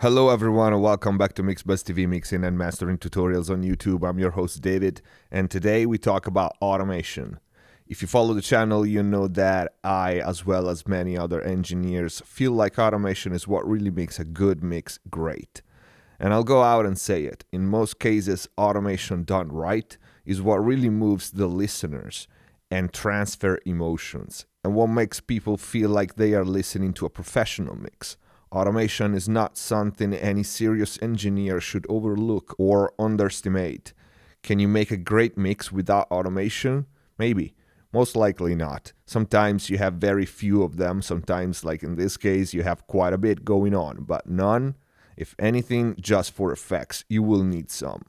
Hello everyone and welcome back to MixBuzz TV mixing and mastering tutorials on YouTube. I'm your host David and today we talk about automation. If you follow the channel, you know that I, as well as many other engineers, feel like automation is what really makes a good mix great. And I'll go out and say it. In most cases, automation done right is what really moves the listeners and transfer emotions and what makes people feel like they are listening to a professional mix. Automation is not something any serious engineer should overlook or underestimate. Can you make a great mix without automation? Maybe. Most likely not. Sometimes you have very few of them. Sometimes, like in this case, you have quite a bit going on, but none. If anything, just for effects, you will need some.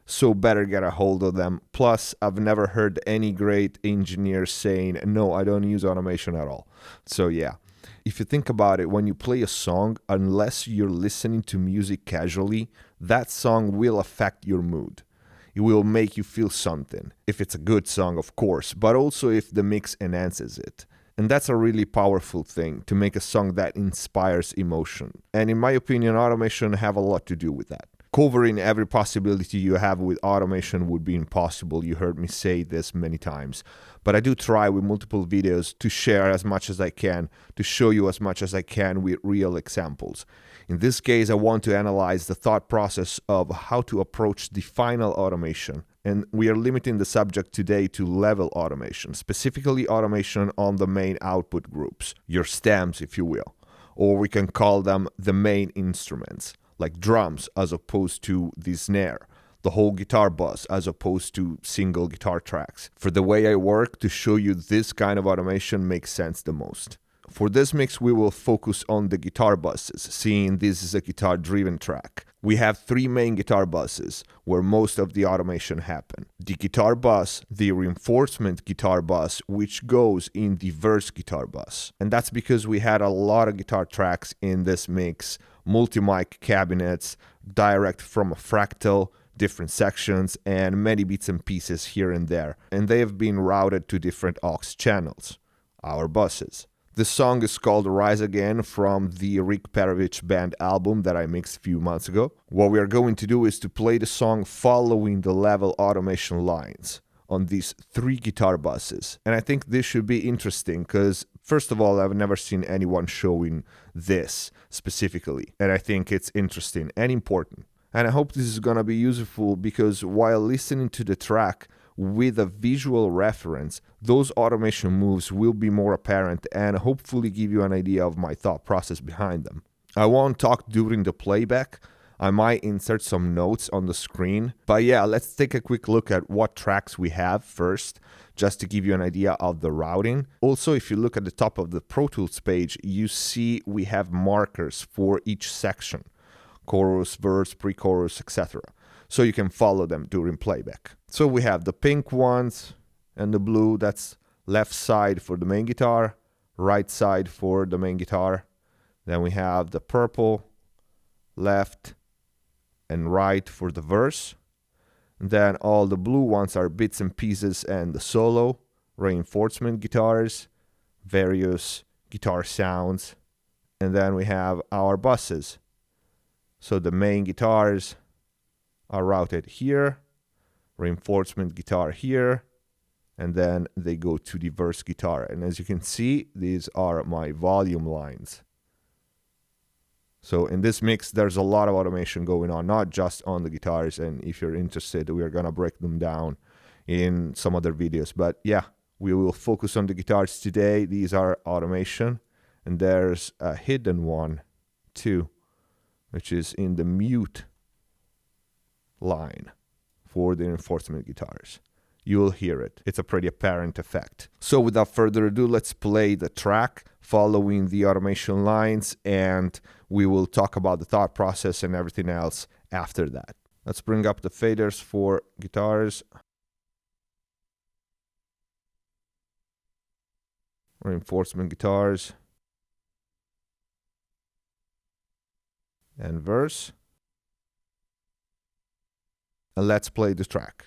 So better get a hold of them. Plus, I've never heard any great engineer saying, no, I don't use automation at all. So yeah. If you think about it, when you play a song, unless you're listening to music casually, that song will affect your mood. It will make you feel something. If it's a good song, of course, but also if the mix enhances it. And that's a really powerful thing, to make a song that inspires emotion. And in my opinion, automation have a lot to do with that. Covering every possibility you have with automation would be impossible. You heard me say this many times. But I do try with multiple videos to share as much as I can, to show you as much as I can with real examples. In this case, I want to analyze the thought process of how to approach the final automation. And we are limiting the subject today to level automation, specifically automation on the main output groups, your stems, if you will. Or we can call them the main instruments, like drums as opposed to the snare, the whole guitar bus as opposed to single guitar tracks. For the way I work, to show you this kind of automation makes sense the most. For this mix, we will focus on the guitar buses, seeing this is a guitar-driven track. We have three main guitar buses where most of the automation happen. The guitar bus, the reinforcement guitar bus, which goes in the verse guitar bus. And that's because we had a lot of guitar tracks in this mix, multi-mic cabinets, direct from a fractal, different sections, and many bits and pieces here and there. And they have been routed to different aux channels, our buses. This song is called Rise Again from the Rick Perovich Band album that I mixed a few months ago. What we are going to do is to play the song following the level automation lines on these three guitar buses. And I think this should be interesting because, first of all, I've never seen anyone showing this specifically. And I think it's interesting and important. And I hope this is going to be useful because while listening to the track with a visual reference, those automation moves will be more apparent and hopefully give you an idea of my thought process behind them. I won't talk during the playback. I might insert some notes on the screen. But yeah, let's take a quick look at what tracks we have first, just to give you an idea of the routing. Also, if you look at the top of the Pro Tools page, you see we have markers for each section. Chorus, verse, pre-chorus, etc. So you can follow them during playback. So we have the pink ones and the blue, that's left side for the main guitar, right side for the main guitar. Then we have the purple, left and right for the verse. And then all the blue ones are bits and pieces and the solo, reinforcement guitars, various guitar sounds. And then we have our buses. So the main guitars are routed here, reinforcement guitar here, and then they go to the verse guitar. And as you can see, these are my volume lines. So in this mix, there's a lot of automation going on, not just on the guitars. And if you're interested, we are going to break them down in some other videos. But yeah, we will focus on the guitars today. These are automation. And there's a hidden one too, which is in the mute line for the reinforcement guitars. You'll hear it. It's a pretty apparent effect. So without further ado, let's play the track following the automation lines, and we will talk about the thought process and everything else after that. Let's bring up the faders for guitars. Reinforcement guitars. And verse. And let's play the track.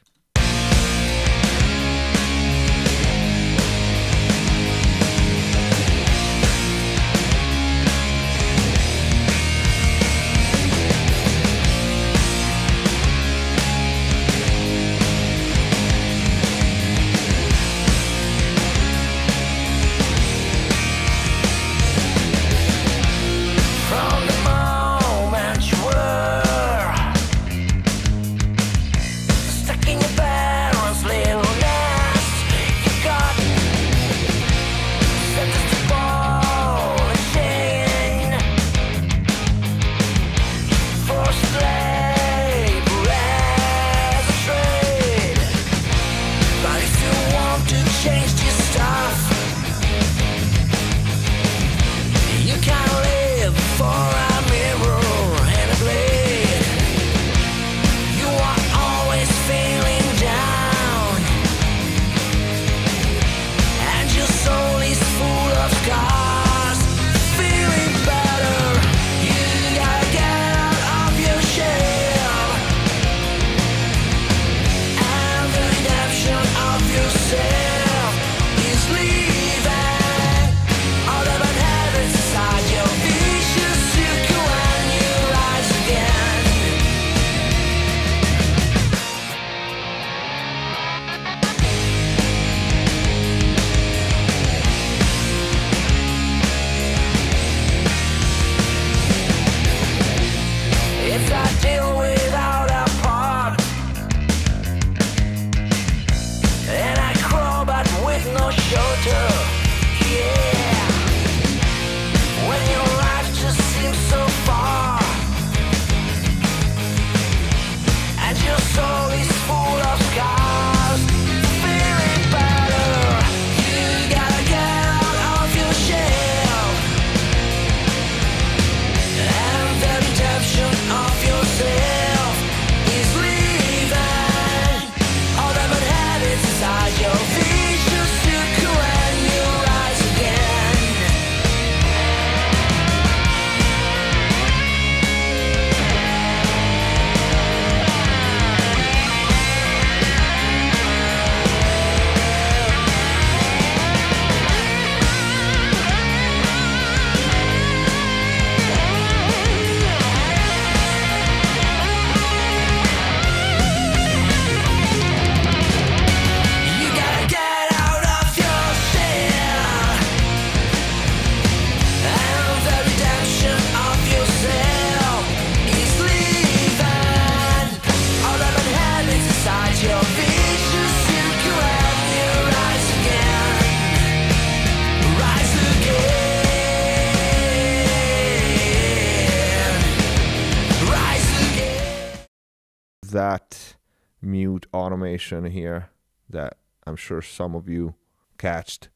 that mute automation here that I'm sure some of you catched.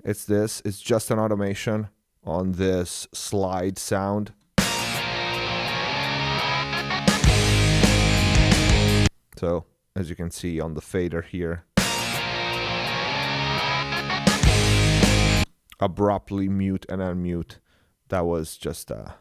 It's just an automation on this slide sound. So as you can see on the fader here, abruptly mute and unmute. That was just a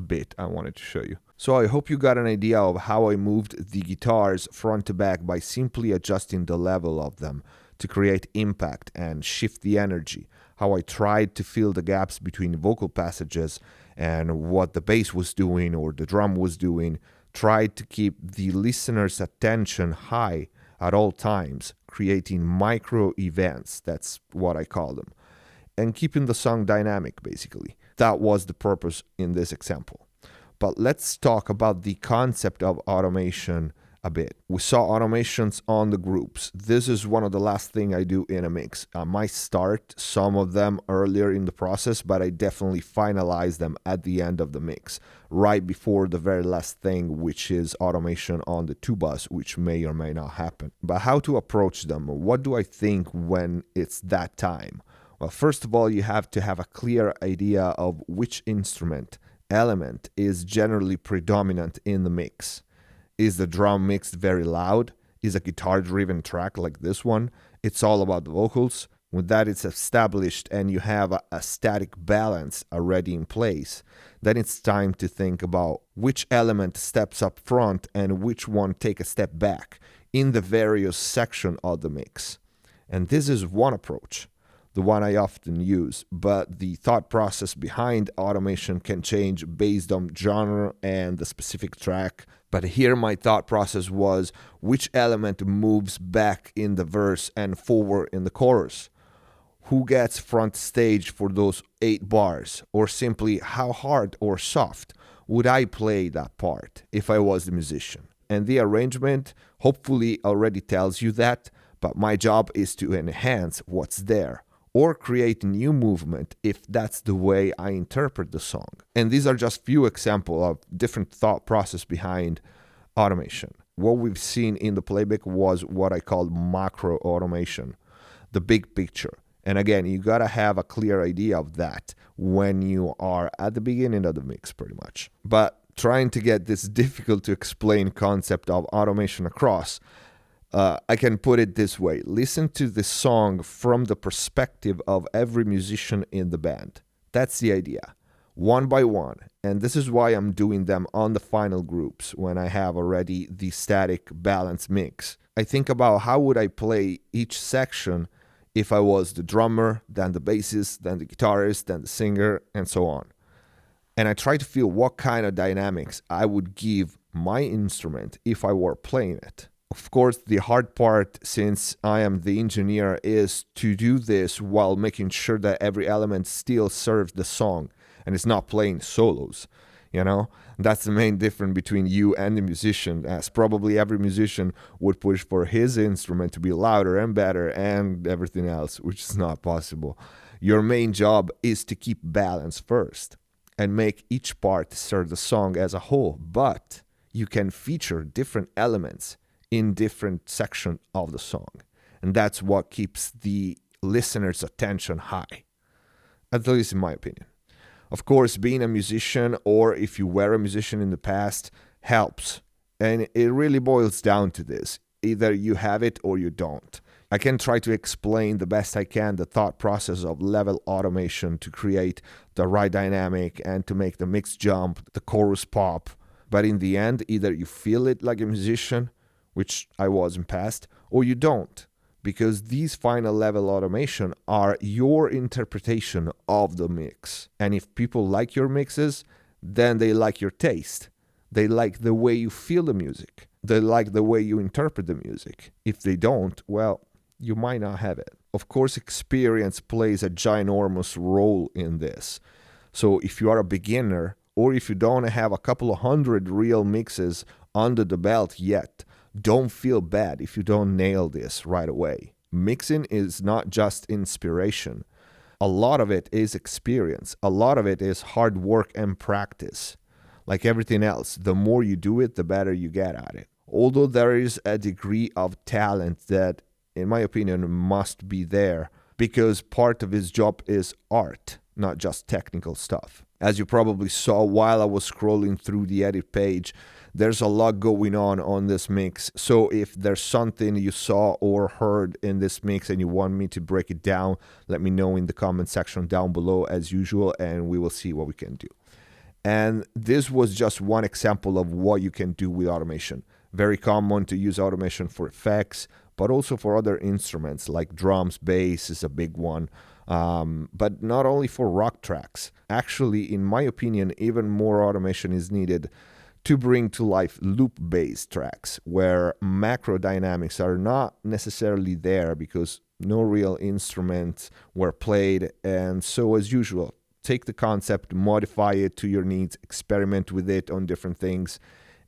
bit I wanted to show you. So I hope you got an idea of how I moved the guitars front to back by simply adjusting the level of them to create impact and shift the energy, how I tried to fill the gaps between vocal passages and what the bass was doing or the drum was doing, tried to keep the listener's attention high at all times, creating micro events, that's what I call them, and keeping the song dynamic, basically. That was the purpose in this example. But let's talk about the concept of automation a bit. We saw automations on the groups. This is one of the last things I do in a mix. I might start some of them earlier in the process, but I definitely finalize them at the end of the mix, right before the very last thing, which is automation on the tubas, which may or may not happen. But how to approach them? What do I think when it's that time? Well, first of all, you have to have a clear idea of which instrument element is generally predominant in the mix. Is the drum mixed very loud? Is a guitar-driven track like this one? It's all about the vocals. With that it's established and you have a static balance already in place, then it's time to think about which element steps up front and which one take a step back in the various section of the mix. And this is one approach, the one I often use, but the thought process behind automation can change based on genre and the specific track. But here my thought process was which element moves back in the verse and forward in the chorus. Who gets front stage for those 8 bars? Or simply how hard or soft would I play that part if I was the musician? And the arrangement hopefully already tells you that, but my job is to enhance what's there, or create new movement if that's the way I interpret the song. And these are just few examples of different thought process behind automation. What we've seen in the playback was what I call macro automation, the big picture. And again, you gotta have a clear idea of that when you are at the beginning of the mix, pretty much. But trying to get this difficult to explain concept of automation across, I can put it this way. Listen to the song from the perspective of every musician in the band. That's the idea, one by one. And this is why I'm doing them on the final groups when I have already the static balance mix. I think about how would I play each section if I was the drummer, then the bassist, then the guitarist, then the singer, and so on. And I try to feel what kind of dynamics I would give my instrument if I were playing it. Of course, the hard part, since I am the engineer, is to do this while making sure that every element still serves the song and is not playing solos. You know, that's the main difference between you and the musician, as probably every musician would push for his instrument to be louder and better and everything else, which is not possible. Your main job is to keep balance first and make each part serve the song as a whole, but you can feature different elements in different sections of the song. And that's what keeps the listener's attention high, at least in my opinion. Of course, being a musician, or if you were a musician in the past, helps. And it really boils down to this. Either you have it or you don't. I can try to explain the best I can the thought process of level automation to create the right dynamic and to make the mix jump, the chorus pop. But in the end, either you feel it like a musician, which I was in past, or you don't, because these final level automation are your interpretation of the mix. And if people like your mixes, then they like your taste. They like the way you feel the music. They like the way you interpret the music. If they don't, well, you might not have it. Of course, experience plays a ginormous role in this. So if you are a beginner, or if you don't have a couple of hundred real mixes under the belt yet, don't feel bad if you don't nail this right away. Mixing is not just inspiration. A lot of it is experience. A lot of it is hard work and practice. Like everything else, the more you do it, the better you get at it. although there is a degree of talent that, in my opinion, must be there because part of his job is art, not just technical stuff. As you probably saw while I was scrolling through the edit page, there's a lot going on this mix. So if there's something you saw or heard in this mix and you want me to break it down, let me know in the comment section down below as usual, and we will see what we can do. And this was just one example of what you can do with automation. Very common to use automation for effects, but also for other instruments like drums, bass is a big one. But not only for rock tracks. Actually, in my opinion, even more automation is needed to bring to life loop-based tracks, where macro dynamics are not necessarily there because no real instruments were played. And so, as usual, take the concept, modify it to your needs, experiment with it on different things,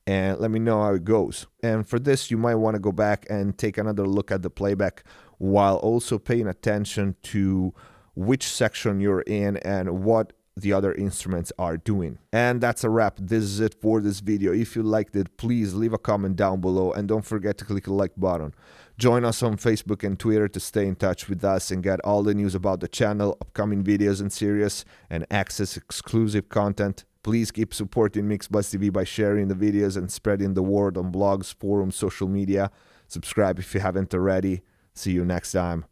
and let me know how it goes. And for this, you might want to go back and take another look at the playback while also paying attention to which section you're in and what the other instruments are doing. And that's a wrap. This is it for this video. If you liked it, please leave a comment down below and don't forget to click the like button. Join us on Facebook and Twitter to stay in touch with us and get all the news about the channel, upcoming videos and series, and access exclusive content. Please keep supporting MixBuzz TV by sharing the videos and spreading the word on blogs, forums, social media. Subscribe if you haven't already. See you next time.